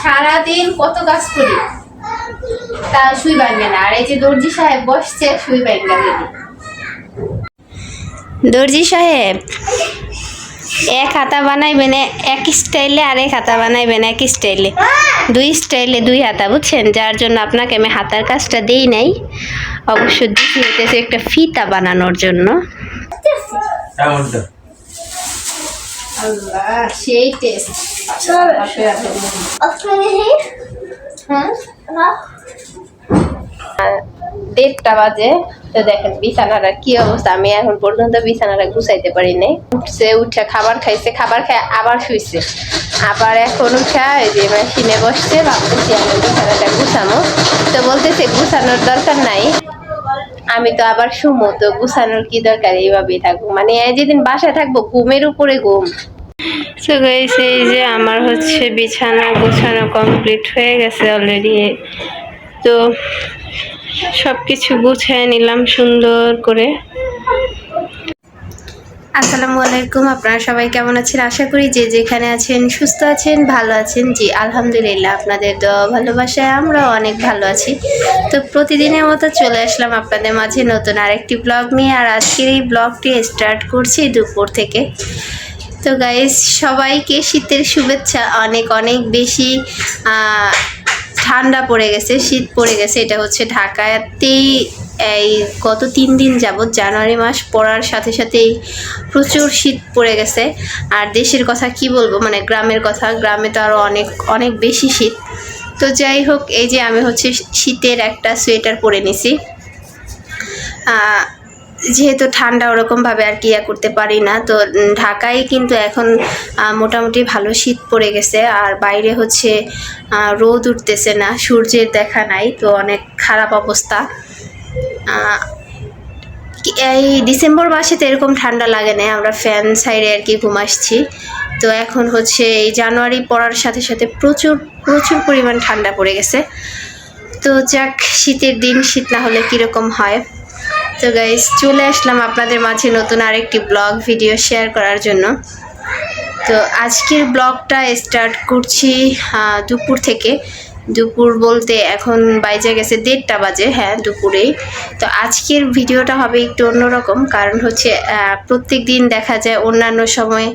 সারাদিন কত কাজ করি, তা সুই ভাঙবে না। আর এই যে দর্জি সাহেব বসছে, সুই ভাঙবে রেডি। দর্জি সাহেব, এক হাতা বানাইবেন এক স্টাইলে, আর এক হাতা বানাইবেন এক স্টাইলে, দুই স্টাইলে দুই হাতা, বুঝছেন? যার জন্য আপনাকে আমি হাতার কাজটা দেই নাই, অবশ্য দিতে হইতেছে একটা ফিতা বানানোর জন্য। আল্লাহ, সেই টেস্ট। দেড়টা বাজে, তো দেখেন বিছানাটা কি অবস্থা। আমি এখন পর্যন্ত বিছানাটা গুছাইতে পারি নাই। উঠছে খাবার খাইছে, খাবার খায় আবার শুইছে, আবার এখন উঠা এই যে মেশিনে বসছে। ভাবতেছি আমি বিছানাটা গুছানো, তো বলতেছে গুছানোর দরকার নাই, আমি তো আবার শুমো, তো গুছানোর কি দরকার, এইভাবেই থাকবো। মানে যেদিন বাসায় থাকবো ঘুমের উপরে ঘুম। তো গাইস, এই যে আমার হচ্ছে বিছানা গোছানো কমপ্লিট হয়ে গেছে অলরেডি। তো সবকিছু গুছিয়ে নিলাম সুন্দর করে। আসসালামু আলাইকুম, আপনারা সবাই কেমন আছেন? আশা করি যে যেখানে আছেন সুস্থ আছেন, ভালো আছেন। জি আলহামদুলিল্লাহ, আপনাদের দোয়া ভালোবাসায় আমরাও অনেক ভালো আছি। তো প্রতিদিনের মতো চলে আসলাম আপনাদের মাঝে নতুন আরেকটি ব্লগ নিয়ে। আর আজকের এই ব্লগটি স্টার্ট করছি দুপুর থেকে। তো গাইস, সবাইকে শীতের শুভেচ্ছা। অনেক অনেক বেশি ঠান্ডা পড়ে গেছে, শীত পড়ে গেছে। এটা হচ্ছে ঢাকাতেই এই গত 3 দিন যাবৎ, জানুয়ারি মাস পড়ার সাথে সাথেই প্রচুর শীত পড়ে গেছে। আর দেশের কথা কি বলবো, মানে গ্রামের কথা, গ্রামে তো আরও অনেক অনেক বেশি শীত। তো যাই হোক, এই যে আমি হচ্ছে শীতের একটা সোয়েটার পরে নিছি, যেহেতু ঠান্ডা ওরকমভাবে আর কি করতে পারি না। তো ঢাকায় কিন্তু এখন মোটামুটি ভালো শীত পড়ে গেছে। আর বাইরে হচ্ছে রোদ উঠতেছে না, সূর্যের দেখা নাই, তো অনেক খারাপ অবস্থা। এই ডিসেম্বর মাসে তো এরকম ঠান্ডা লাগে না, আমরা ফ্যান সাইডে আর কি ঘুম আসছি। তো এখন হচ্ছে এই জানুয়ারি পড়ার সাথে সাথে প্রচুর প্রচুর পরিমাণ ঠান্ডা পড়ে গেছে। তো যাক, শীতের দিন শীত না হলে কীরকম হয়। তো গাইস, চলে আসলাম আপনাদের মাঝে নতুন আরেকটি ব্লগ ভিডিও শেয়ার করার জন্য। তো আজকের ব্লগটা স্টার্ট করছি দুপুর থেকে। দুপুর বলতে এখন বাইজে গেছে 1:30 বাজে, হ্যাঁ দুপুরেই। তো আজকের ভিডিওটা হবে একটু অন্যরকম, কারণ হচ্ছে প্রত্যেক দিন দেখা যায় অন্যান্য সময়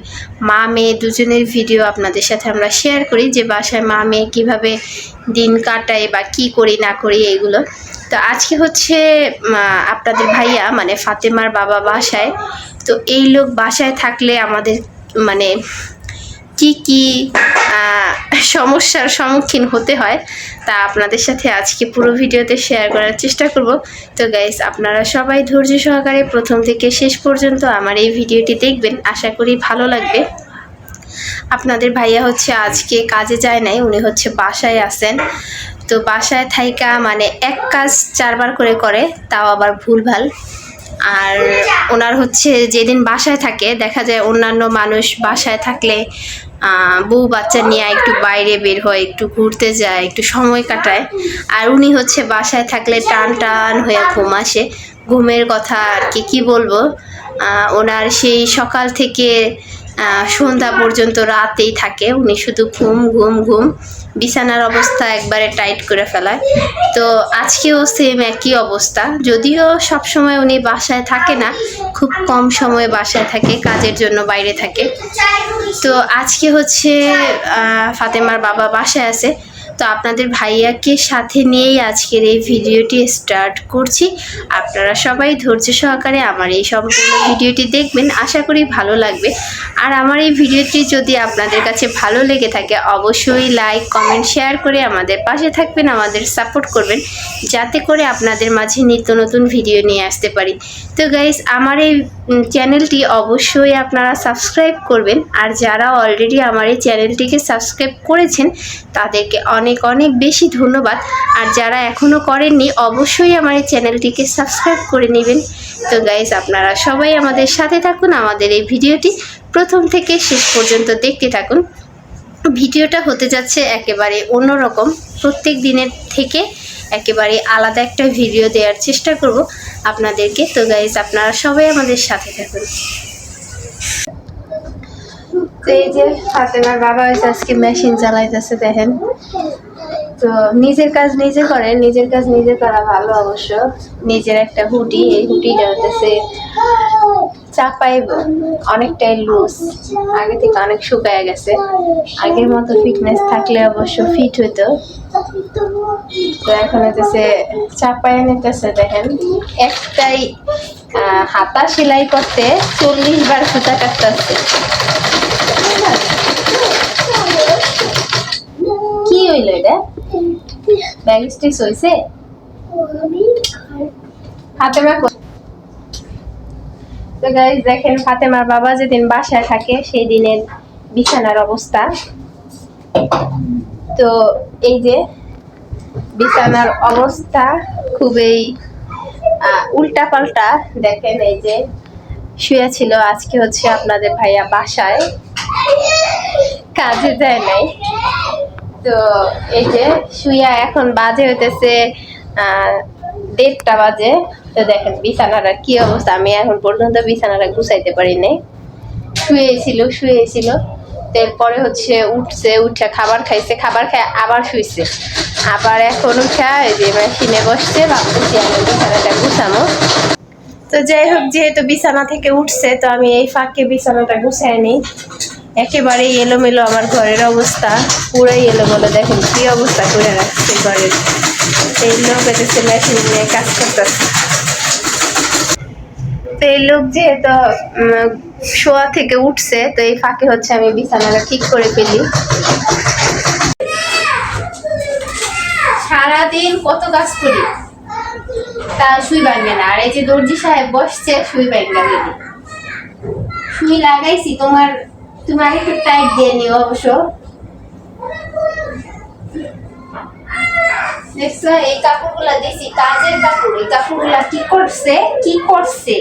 মা মেয়ে দুজনের ভিডিও আপনাদের সাথে আমরা শেয়ার করি, যে বাসায় মা মেয়ে কীভাবে দিন কাটায় বা কি করি না করি এইগুলো। তো আজকে হচ্ছে আপনাদের ভাইয়া মানে ফাতেমার বাবা বাসায়। তো এই লোক বাসায় থাকলে আমাদের মানে কি কি সমস্যার সম্মুখীন হতে হয়, তা আপনাদের সাথে আজকে পুরো ভিডিওতে শেয়ার করার চেষ্টা করব। তো গাইস, আপনারা সবাই ধৈর্য সহকারে প্রথম থেকে শেষ পর্যন্ত আমার এই ভিডিওটি দেখবেন, আশা করি ভালো লাগবে। আপনাদের ভাইয়া হচ্ছে আজকে কাজে যায় নাই, উনি হচ্ছে বাসায় আছেন। তো বাসায় থাইকা মানে এক কাজ 4 বার করে করে, তাও আবার ভুলভাল। আর ওনার হচ্ছে যেদিন বাসায় থাকে, দেখা যায় অন্যান্য মানুষ বাসায় থাকলে বউ বাচ্চা নিয়ে একটু বাইরে বের হয়, একটু ঘুরতে যায়, একটু সময় কাটায়। আর উনি হচ্ছে বাসায় থাকলে টান টান হয়ে ঘুম আসে। ঘুমের কথা আর কি বলবো, ওনার সেই সকাল থেকে সন্ধ্যা পর্যন্ত রাতেই থাকে, উনি শুধু ঘুম ঘুম ঘুম। বিছানার অবস্থা একবারে টাইট করে ফেলায়। তো আজকেও সেম একই অবস্থা, যদিও সব সময় উনি বাসায় থাকে না, খুব কম সময় বাসায় থাকে, কাজের জন্য বাইরে থাকে। তো আজকে হচ্ছে ফাতেমার বাবা বাসায় আছে। তো আপনাদের ভাইয়াকে সাথে নিয়েই আজকের এই ভিডিওটি স্টার্ট করছি। আপনারা সবাই ধৈর্য সহকারে আমার এই সম্পূর্ণ ভিডিওটি দেখবেন, আশা করি ভালো লাগবে। আর আমার এই ভিডিওটি যদি আপনাদের কাছে ভালো লেগে থাকে, অবশ্যই লাইক কমেন্ট শেয়ার করে আমাদের পাশে থাকবেন, আমাদের সাপোর্ট করবেন, যাতে করে আপনাদের মাঝে নিত্য নতুন ভিডিও নিয়ে আসতে পারি। তো গাইস, আমার এই চ্যানেলটি অবশ্যই আপনারা সাবস্ক্রাইব করবেন। আর যারা অলরেডি আমার এই চ্যানেলটিকে সাবস্ক্রাইব করেছেন তাদেরকে অনেক অনেক বেশি ধন্যবাদ। আর যারা এখনও করেননি, অবশ্যই আমার এই চ্যানেলটিকে সাবস্ক্রাইব করে নেবেন। তো গাইস, আপনারা সবাই আমাদের সাথে থাকুন, আমাদের এই ভিডিওটি প্রথম থেকে শেষ পর্যন্ত দেখতে থাকুন। ভিডিওটা হতে যাচ্ছে একেবারে অন্যরকম, প্রত্যেক দিনের থেকে একেবারে আলাদা একটা ভিডিও দেওয়ার চেষ্টা করব আপনাদেরকে। তো গাইস, আপনারা সবাই আমাদের সাথে থাকুন। তো এই যে ফাতেমার বাবা হয়েছে আজকে মেশিন চালাইতেছে দেখেন। তো নিজের কাজ নিজে করে, নিজের কাজ নিজে করা ভালো অবশ্য। নিজের একটা হুডি, এই হুডিটা হতেছে চাপাইব, অনেকটাই লুজ, আগে থেকে অনেক শুকায় গেছে। আগের মতো ফিটনেস থাকলে অবশ্য ফিট হইতো। তো এখন হতেছে চাপাই নিতেছে দেখেন। একটাই হাতা সেলাই করতে 40 বার সুতা কাটতেছে। কি হইল এটা? ব্যাগ স্টিচ হইছে? ফাতেমা তো গাইস দেখেন ফাতেমার বাবা যেদিন বাসায় থাকে সেই দিনের বিছানার অবস্থা। তো এই যে বিছানার অবস্থা খুবই উল্টা পাল্টা দেখেন। এই যে শুয়ে ছিল, আজকে হচ্ছে আপনাদের ভাইয়া বাসায় কাজে যায় নাই। তো এই যে শুয়া এখন বাজে হইতেছে 1:30টা বাজে। তো দেখেন বিছানাটা কি অবস্থা, আমি এখন পর্যন্ত বিছানাটা গুছাইতে পারি নাই। শুয়েছিল তারপরে হচ্ছে উঠছে খাবার খাইছে, খাবার খেয়ে আবার শুইছে, আবার এখন উঠা এই যে মেশিনে বসছে, ভাবতেছি আমি বিছানাটা গুছানো। তো যাই হোক, যেহেতু বিছানা থেকে উঠছে তো আমি এই ফাঁকে বিছানাটা গুছাই নিই। একেবারেই এলোমেলো আমার ঘরের অবস্থা, পুরাই এলোমেলো। দেখেন কি অবস্থা করে রাখছে ঘরের। এই লোক এসেছে মেশিন নিয়ে কাজ করতেছে। তো এই লোক যেহেতু শোয়া থেকে উঠছে তো এই ফাঁকে হচ্ছে আমি বিছানাটা ঠিক করে ফেলি। সারাদিন কত কাজ করি তা সুই ভাঙবে না। আর এই যে দর্জি সাহেব বসছে, সুই ভাঙা গেলি, সুই লাগাইছি, তোমার একটু টাইট দিয়ে নিও অবশ্য। দেখছো এই কাপড়গুলা দিছি, কাজের কাপড়, এই কাপড়গুলা কি করছে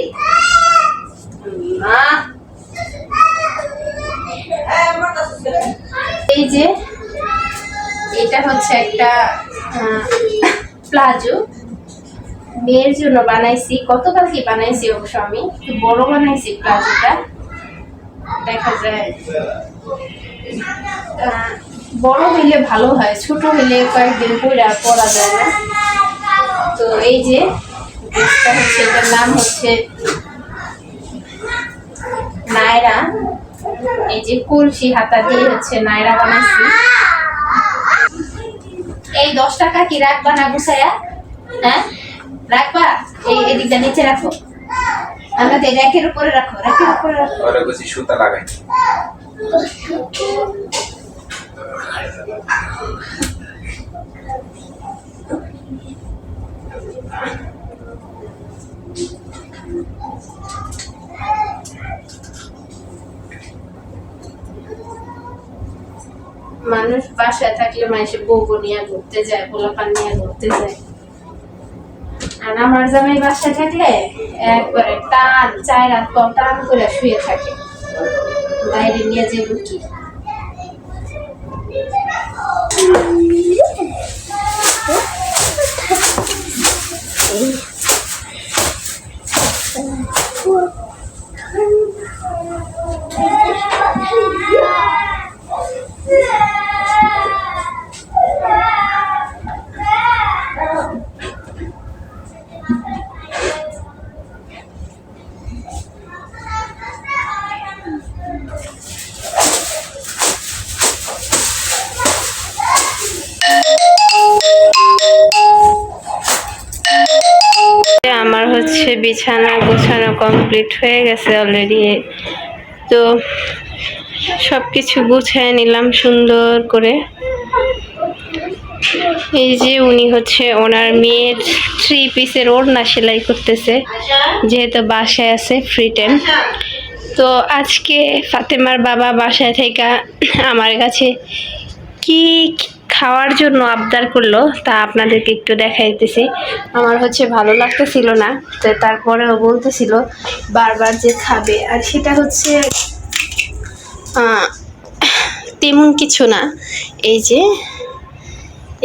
এই যে এটা হচ্ছে একটা প্লাজো, মেয়ের জন্য বানাইছি, গতকালকে বানাইছি অবশ্য, আমি একটু বড় বানাইছি প্লাজোটা। দেখা যায় বড় হইলে ভালো হয়, ছোট হইলে কয়েকদিন পরে আর পরা যায় না। তো এই যে ড্রেসটা হচ্ছে, এটার নাম হচ্ছে নায়রা। এই যে কলসি হাতা দিয়ে হচ্ছে নায়রা বানাইছি। এই 10 টাকা কি রাখবা না গুছায়া? হ্যাঁ রাখবা, এই এদিকটা নিচে রাখো, আমাদের র্যাকের উপরে রাখো, র্যাকের উপরে রাখো। ওরে বুঝি সুতা লাগাই। মানুষ বাসায় থাকলে মানুষের বউ নিয়ে ঘুরতে যায়, পোলাপান নিয়ে ঘুরতে যায়। আর আমার জামাই বাসায় থাকলে একবারে টান 4 রাত পর টান করে শুয়ে থাকে, বাইরে নিয়ে যাবো কি। আমার হচ্ছে বিছানা গোছানো কমপ্লিট হয়ে গেছে অলরেডি। তো সবকিছু গুছিয়ে নিলাম সুন্দর করে। এই যে উনি হচ্ছে ওনার মেয়ের 3 পিসের ওড়না সেলাই করতেছে, যেহেতু বাসায় আছে ফ্রি টাইম। তো আজকে ফাতেমার বাবা বাসায় থেকে আমার কাছে কি খাওয়ার জন্য আবদার করলো তা আপনাদেরকে একটু দেখাইতেছি। আমার হচ্ছে ভালো লাগতেছিল না, তো তারপরেও বলতেছিল বারবার যে খাবে। আর সেটা হচ্ছে তেমন কিছু না, এই যে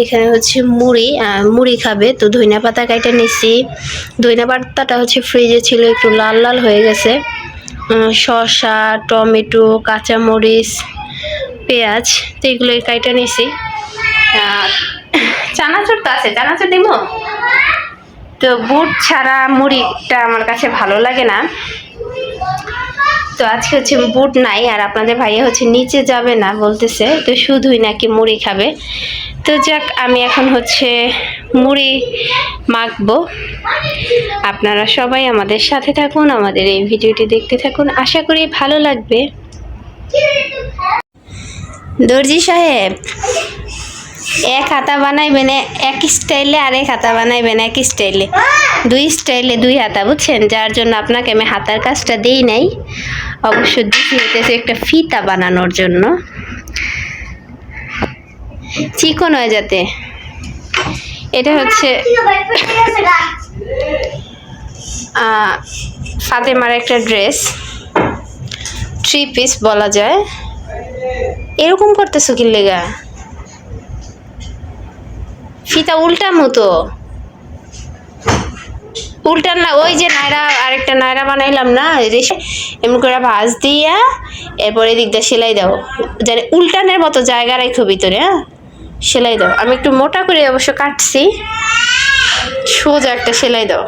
এখানে হচ্ছে মুড়ি খাবে। তো ধনিয়া পাতা কাইটা নিচ্ছি, ধনিয়া পাতাটা হচ্ছে ফ্রিজে ছিল, একটু লাল লাল হয়ে গেছে, শসা, টমেটো, কাঁচামরিচ, পেঁয়াজ, তো এগুলো কাইটা নিছি। আর চানাচুর তো আছে, চানাচুর দিব। তো বুট ছাড়া মুড়িটা আমার কাছে ভালো লাগে না, তো আজকে হচ্ছে বুট নাই। আর আপনাদের ভাইয়া হচ্ছে নিচে যাবে না বলতেছে, তো শুধুই নাকি মুড়ি খাবে। তো যাক, আমি এখন হচ্ছে মুড়ি মাখবো। আপনারা সবাই আমাদের সাথে থাকুন, আমাদের এই ভিডিওটি দেখতে থাকুন, আশা করি ভালো লাগবে। দর্জি সাহেব, এক হাতা বানাইবেন এক স্টাইলে, আর এক হাতা বানাইবেন এক স্টাইলে, দুই স্টাইলে দুই হাতা, বুঝছেন? যার জন্য আপনাকে আমি হাতার কাজটা দেই নাই, অবশ্য দিতে হইতেছে একটা ফিতা বানানোর জন্য, চিকন হয়ে যাতে। এটা হচ্ছে ফাতেমার একটা ড্রেস, 3 পিস বলা যায়। এরকম করতেছো কি লেগা? ফিতা উল্টা মতো, উল্টান না। ওই যে নায়রা, আরেকটা নায়রা বানাইলাম না, এমন করে ভাঁজ দিয়া এরপর এদিক দিয়ে সেলাই দাও, জানি উল্টানের মতো জায়গা রাখো ভিতরে। হ্যাঁ, সেলাই দাও। আমি একটু মোটা করে অবশ্য কাটছি, সোজা একটা সেলাই দাও,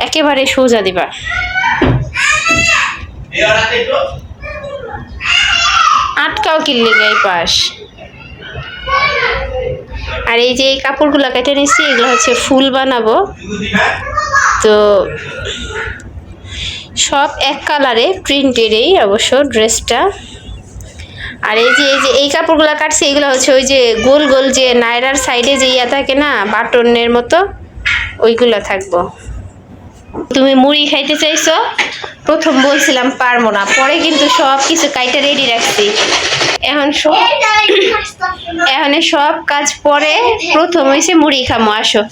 একেবারে সোজা দিবা। আটকাও কিনলে যাই পাশ। আর এই যে এই কাপড়গুলো কেটে নিচ্ছি, এগুলো হচ্ছে ফুল বানাবো। তো সব এক কালারে প্রিন্টেরই অবশ্য ড্রেসটা। আর এই কাপড়গুলো কাটছি, এগুলো হচ্ছে ওই যে গোল গোল যে নায়রার সাইডে যে ইয়া থাকে না, বাটনের মতো, ওইগুলো থাকবো। তুমি মুড়ি খাইতে চাইছো, প্রথম বলছিলাম পারবো না, পরে কিন্তু সব কিছু কাইটা রেডি রাখছি। এখন সব কাজ পরে, প্রথম হয়েছে মুড়ি খামো। আসো,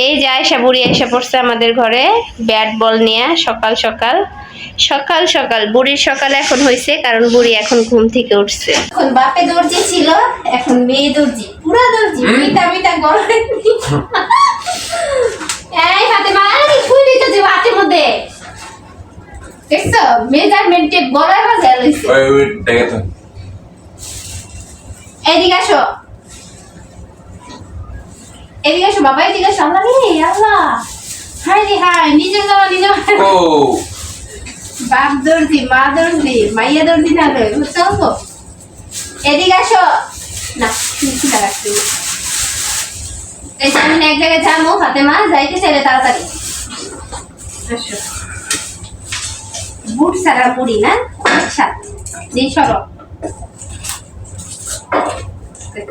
এই যে আয়সা বুড়ি আয়সা পড়ছে আমাদের ঘরে ব্যাট বল নিয়ে, সকাল সকাল সকাল সকাল বুড়ির সকাল এখন হয়েছে, কারণ বুড়ি এখন ঘুম থেকে উঠছে। এখন বাপে দর্জি ছিল, এখন মেয়ে দর্জি, পুরা দর্জি, মিটা মিটা গলায়। এই ফাতেমা, খুলে তো যে হাতের মধ্যে দেখছো মেজারমেন্ট টেপ গলায় বাজায় লইছে। ওই দেখে তো, এদিকে আসো, এদিকে আসো বাবা, এদিকে আসো। আল্লাহ রে আল্লাহ, হাই রে হাই, নিজে যাওয়া নিজে। ও বাপ দর্জি, মা দর্জি, মাইয়া দর্জি না রে, বুঝছো তো? এদিকে আসো না, কিছু না রাখতে। এই যে আমি এক জায়গায় যাবো, ফাতেমা যাইতে চাইলে তাড়াতাড়ি আসো। বুট ছাড়া মুড়ি না, আচ্ছা এই সরো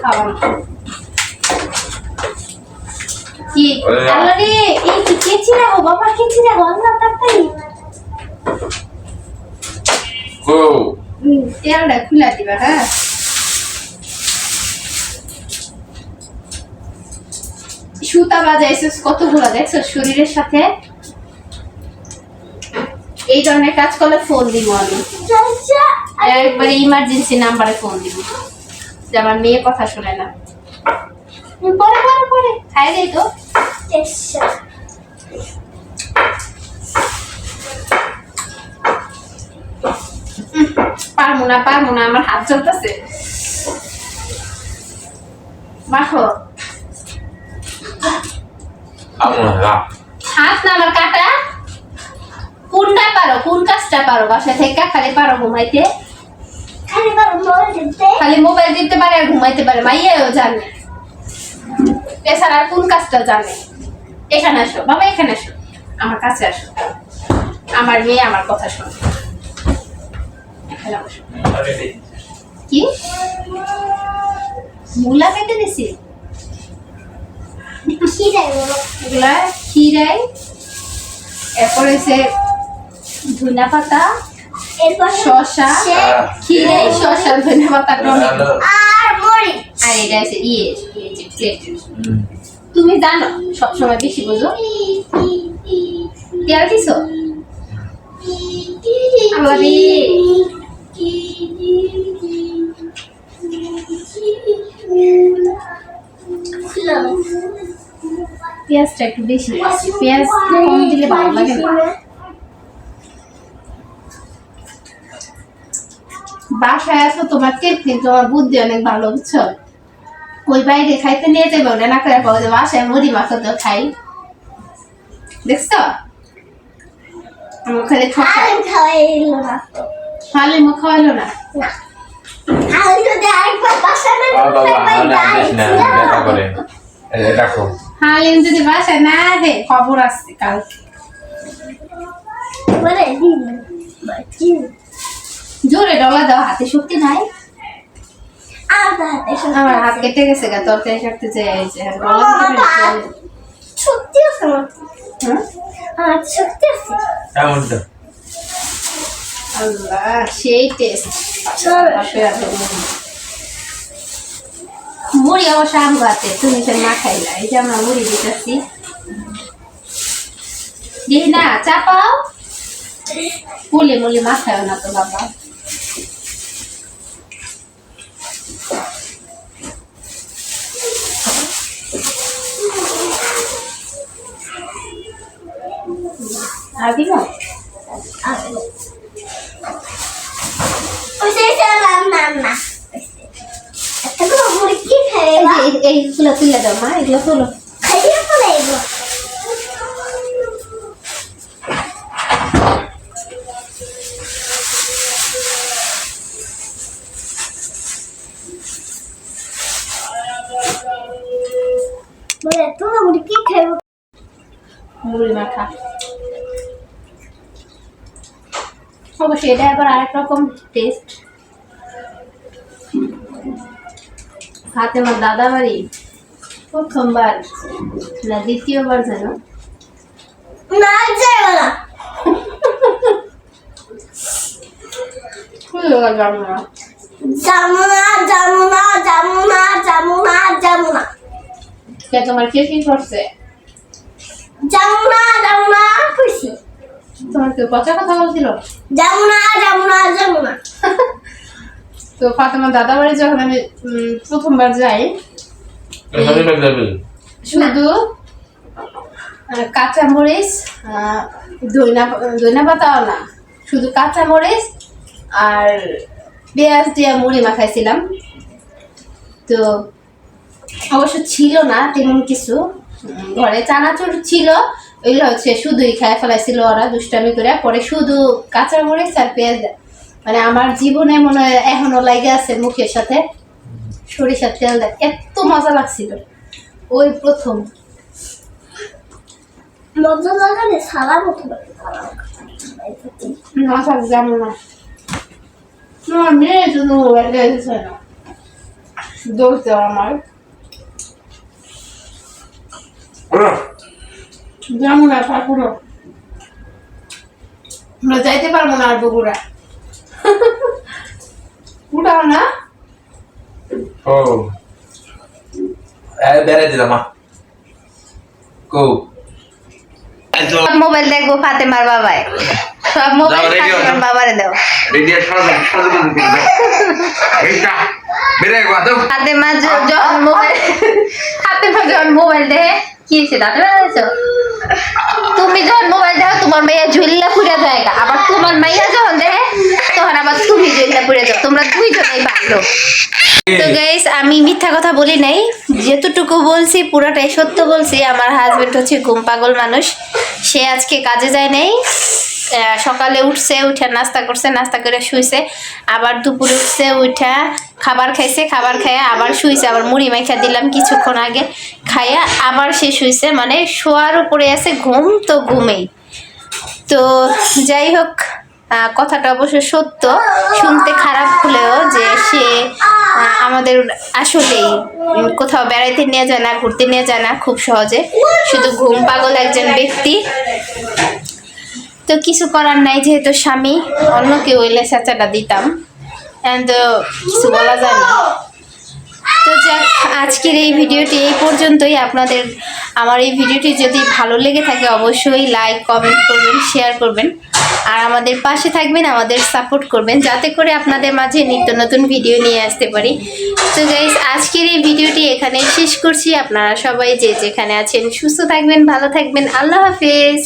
খাওয়া কি আল্লাহ রে, এই কি কেচি রাখো বাবা, কেচি রাখো, আল্লাহ তাড়াতাড়ি। ও তেলটা খুলে দিবা। হ্যাঁ, সুতা বাজাইছিস কতগুলো, দেখছো শরীরের সাথে। এই ধরনের কাজ করলে ফোন দিব আমি, একবারে ইমার্জেন্সি নাম্বারে ফোন দিব, যে আমার মেয়ে কথা শোনে না। পরে পরে পরে খাই দেই তো। পারবো না আমার হাত চলতেছে। মাখো হাত না, আমার কাটা। কোনটা পারো, কোন কাজটা পারো বাসা থেকে? খালি পারো ঘুমাইতে, খালি মোবাইল দিতে পারে আর ঘুমাইতে পারে, মাইয়াও জানে। এছাড়া আর কোন কাজটা জানে? এখানে আসো বাবা, এখানে আসো, আমার কাছে আসো, আমার মেয়ে আমার কথা শোনো। কি মূলা কেটে দিছি, এগুলা খিরাই, এরপর হচ্ছে ধনিয়া পাতা, এরপর শসা, খিরাই, শসা, ধনিয়া পাতা, টমেটো আর মরিচ। আর এটা আছে প্লেট। তুমি জানো সবসময় বেশি বোঝো। তেল দিছো? পেঁয়াজটা একটু বেশি, পেঁয়াজ কম দিলে ভালো লাগে না। বাসায় আছো তোমার টেকনিক তোমার বুদ্ধি অনেক ভালো বুঝছো ওই বাইরে খাইতে নিয়ে যাবে ওটা না করে পাবো যে বাসায় মুড়ি মাছ তো খাই দেখছো আমার খালি খাওয়াইলো না খালি মুখ খাওয়াইলো না হালিম যদি বাসায় না দে খবর আসছে কাল জোরে ডলা দাও হাতে শক্তি নাই আমার হাত কেটে গেছে গা তরকারি শক্তি চেয়ে শক্তি আছে আমার শক্তি আছে আল্লাহ সেই টেস্ট মুড়ি অবশ্য আম গাতে তুমি তো না খাইলা এই যে আমরা মুড়ি দিতেছি দিই না চাপাও মুলি মুলি মাথায় না তো বাবা আর দিব এইগুলো তুলে দাও মা এগুলো তুলো মুড়ি মাখা অবশ্যই এটা আবার আরেক রকম টেস্ট হাতে আমার দাদা বাড়ি প্রথমবার না দ্বিতীয়বার যেন না যাইব না জামুনা জামুনা জামুনা জামুনা জামুনা জামুনা কে তোমার কে কি করছে জামুনা জামুনা খুশি তোমার কেউ পচা কথা বলছিল জামুনা জামুনা জামুনা তো ফাতেমা দাদা বাড়ি যখন আমি প্রথমবার যাই শুধু কাঁচা মরিচ ধইনা পাতাও না শুধু কাঁচা মরিচ আর পেঁয়াজ দিয়ে মুড়ি মাখাইছিলাম তো অবশ্য ছিল না তেমন কিছু ঘরে চানাচুর ছিল ওইগুলো হচ্ছে শুধুই খাই ফেলাইছিল ওরা দুষ্টামি করে পরে শুধু কাঁচা মরিচ আর পেঁয়াজ মানে আমার জীবনে মনে হয় এখনো লাগে আছে মুখের সাথে সরিষার তেল দেয় এত মজা লাগছিল ওই প্রথম মজা লাগালে সালাম উঠে মজা জানো না আমার মেয়ে জন্য লেগেছে না দৌড়তে আমার যেমন আর ঠাকুরও আমরা যাইতে পারবো না আর বগুড়া উঠাও না ও বেড়ে দিলাম মোবাইল দেখবো ফাতেমার বাবায় সব মোবাইল ফাতেমার বাবারে দাও ফাতেমা যখন মোবাইল দেখে কি হয়েছে দাঁতে বেড়াইছো তুমি যখন মোবাইল দেখো তোমার মেয়ে ঝুল্লা পুড়ে যায় আবার তোমার মাইয়া যখন দেখে তখন আবার তুমি ঝুল্লা পুড়ে যাও তোমরা দুইজনেই ভালো তো গাইস আমি মিথ্যা কথা বলি নাই যেতটুকু বলছি পুরোটাই সত্য বলছি আমার হাজবেন্ড হচ্ছে ঘুম পাগল মানুষ সে আজকে কাজে যায় নাই সকালে উঠছে উঠে নাস্তা করছে নাস্তা করে শুইছে আবার দুপুরে উঠছে উঠা খাবার খাইছে খাবার খাইয়া আবার শুইছে আবার মুড়ি মাইখা দিলাম কিছুক্ষণ আগে খাইয়া আবার সে শুইছে মানে শোয়ার উপরে আছে ঘুম তো ঘুমেই তো যাই হোক কথাটা অবশ্য সত্য শুনতে খারাপ হলেও যে সে আমাদের আসলেই কোথাও বেড়াইতে নিয়ে যায় না ঘুরতে নিয়ে যায় না খুব সহজে শুধু ঘুম পাগল একজন ব্যক্তি তো কিছু করার নাই যেহেতু স্বামী অন্য কেউ হইলে চেঁচাটা দিতাম তো কিছু বলা যায় না তো যাক আজকের এই ভিডিওটি এই পর্যন্তই আপনাদের আমার এই ভিডিওটি যদি ভালো লেগে থাকে অবশ্যই লাইক কমেন্ট করবেন শেয়ার করবেন আর আমাদের পাশে থাকবেন আমাদের সাপোর্ট করবেন যাতে করে আপনাদের মাঝে নিত্য নতুন ভিডিও নিয়ে আসতে পারি তো গাইস আজকের এই ভিডিওটি এখানে শেষ করছি আপনারা সবাই যে যেখানে আছেন সুস্থ থাকবেন ভালো থাকবেন আল্লাহ হাফেজ